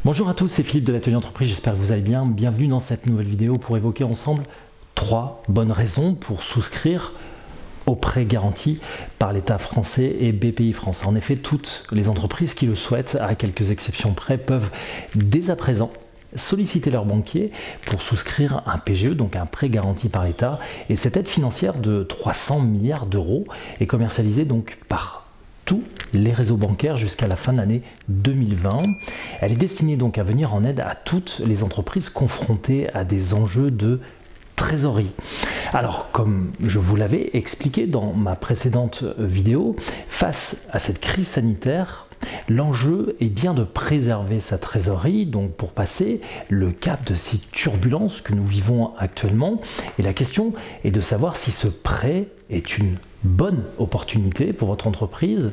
Bonjour à tous, c'est Philippe de l'Atelier Entreprise, j'espère que vous allez bien. Bienvenue dans cette nouvelle vidéo pour évoquer ensemble 3 bonnes raisons pour souscrire au prêt garanti par l'État français et BPI France. En effet, toutes les entreprises qui le souhaitent, à quelques exceptions près, peuvent dès à présent solliciter leur banquier pour souscrire un PGE, donc un prêt garanti par l'État. Et cette aide financière de 300 milliards d'euros est commercialisée donc par tous les réseaux bancaires jusqu'à la fin de l'année 2020. Elle est destinée donc à venir en aide à toutes les entreprises confrontées à des enjeux de trésorerie. Alors, comme je vous l'avais expliqué dans ma précédente vidéo, face à cette crise sanitaire, l'enjeu est bien de préserver sa trésorerie, donc pour passer le cap de ces turbulences que nous vivons actuellement. Et la question est de savoir si ce prêt est une bonne opportunité pour votre entreprise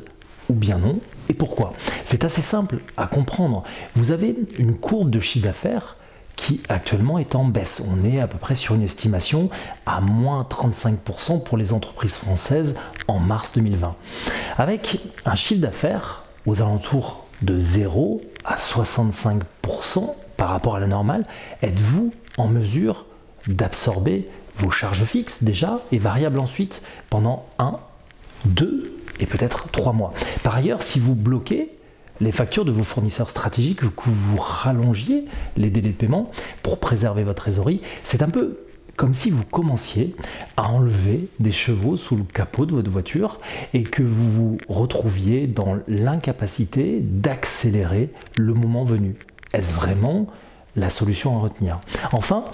ou bien non, et pourquoi. C'est assez simple à comprendre. Vous avez une courbe de chiffre d'affaires qui actuellement est en baisse. On est à peu près sur une estimation à moins 35% pour les entreprises françaises en mars 2020. Avec un chiffre d'affaires aux alentours de 0 à 65% par rapport à la normale, êtes-vous en mesure d'absorber vos charges fixes déjà et variables ensuite pendant 1, 2 et peut-être 3 mois. Par ailleurs, si vous bloquez les factures de vos fournisseurs stratégiques, que vous rallongiez les délais de paiement pour préserver votre trésorerie, c'est un peu comme si vous commenciez à enlever des chevaux sous le capot de votre voiture et que vous vous retrouviez dans l'incapacité d'accélérer le moment venu. Est-ce vraiment la solution à retenir? Enfin,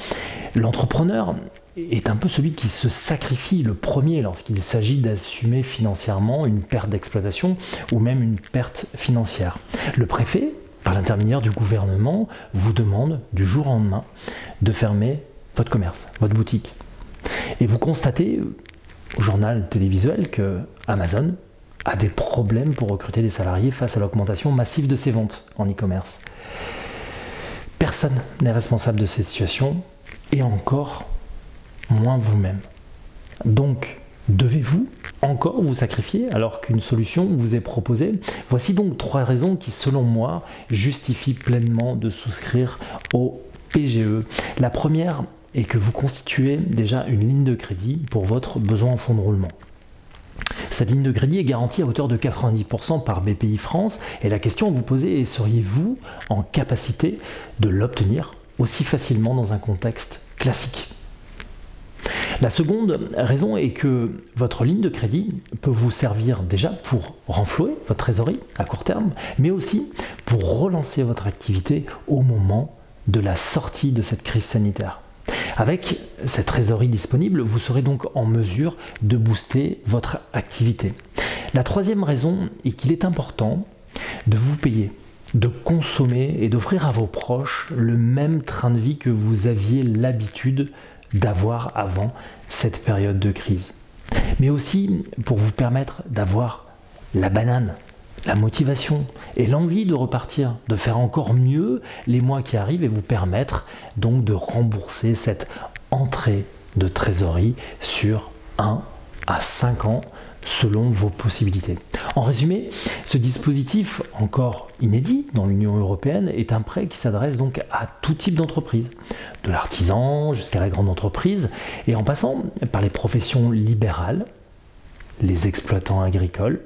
l'entrepreneur est un peu celui qui se sacrifie le premier lorsqu'il s'agit d'assumer financièrement une perte d'exploitation ou même une perte financière. Le préfet, par l'intermédiaire du gouvernement, vous demande du jour au lendemain de fermer votre commerce, votre boutique. Et vous constatez au journal télévisuel que Amazon a des problèmes pour recruter des salariés face à l'augmentation massive de ses ventes en e-commerce. Personne n'est responsable de cette situation et encore moins vous-même. Donc, devez-vous encore vous sacrifier alors qu'une solution vous est proposée? Voici donc 3 raisons qui, selon moi, justifient pleinement de souscrire au PGE. La première est que vous constituez déjà une ligne de crédit pour votre besoin en fonds de roulement. Cette ligne de crédit est garantie à hauteur de 90% par BPI France et la question à vous poser est: seriez-vous en capacité de l'obtenir aussi facilement dans un contexte classique? La seconde raison est que votre ligne de crédit peut vous servir déjà pour renflouer votre trésorerie à court terme, mais aussi pour relancer votre activité au moment de la sortie de cette crise sanitaire. Avec cette trésorerie disponible, vous serez donc en mesure de booster votre activité. La troisième raison est qu'il est important de vous payer, de consommer et d'offrir à vos proches le même train de vie que vous aviez l'habitude d'avoir avant cette période de crise. Mais aussi pour vous permettre d'avoir la banane, la motivation et l'envie de repartir, de faire encore mieux les mois qui arrivent et vous permettre donc de rembourser cette entrée de trésorerie sur 1 à 5 ans selon vos possibilités. En résumé, ce dispositif encore inédit dans l'Union européenne est un prêt qui s'adresse donc à tout type d'entreprise, de l'artisan jusqu'à la grande entreprise, et en passant par les professions libérales, les exploitants agricoles,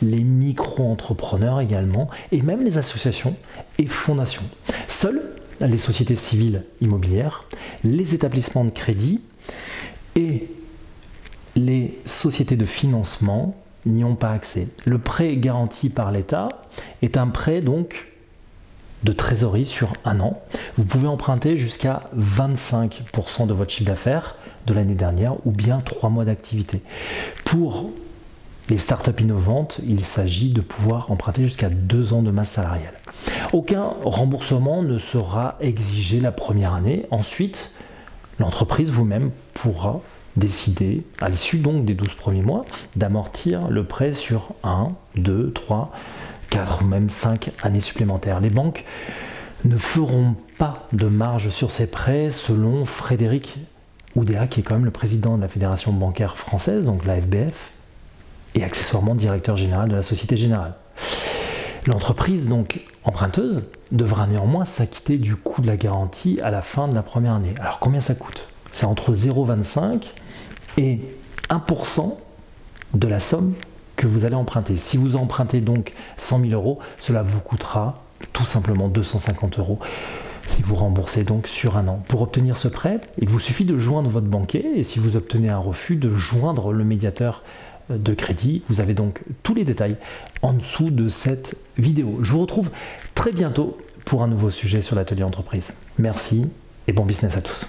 les micro-entrepreneurs également, et même les associations et fondations. Seules les sociétés civiles immobilières, les établissements de crédit et les sociétés de financement n'y ont pas accès. Le prêt garanti par l'État est un prêt donc de trésorerie sur 1 an. Vous pouvez emprunter jusqu'à 25% de votre chiffre d'affaires de l'année dernière ou bien 3 mois d'activité. Pour les startups innovantes, il s'agit de pouvoir emprunter jusqu'à 2 ans de masse salariale. Aucun remboursement ne sera exigé la première année. Ensuite, l'entreprise vous-même pourra décider, à l'issue donc des 12 premiers mois, d'amortir le prêt sur 1, 2, 3, 4 ou même 5 années supplémentaires. Les banques ne feront pas de marge sur ces prêts selon Frédéric Oudéa, qui est quand même le président de la Fédération bancaire française, donc la FBF, et accessoirement directeur général de la Société Générale. L'entreprise, donc emprunteuse, devra néanmoins s'acquitter du coût de la garantie à la fin de la première année. Alors combien ça coûte? C'est entre 0,25 et 1% de la somme que vous allez emprunter. Si vous empruntez donc 100 000 euros, cela vous coûtera tout simplement 250 euros si vous remboursez donc sur un an. Pour obtenir ce prêt, il vous suffit de joindre votre banquier et si vous obtenez un refus, de joindre le médiateur de crédit. Vous avez donc tous les détails en dessous de cette vidéo. Je vous retrouve très bientôt pour un nouveau sujet sur l'atelier entreprise. Merci et bon business à tous.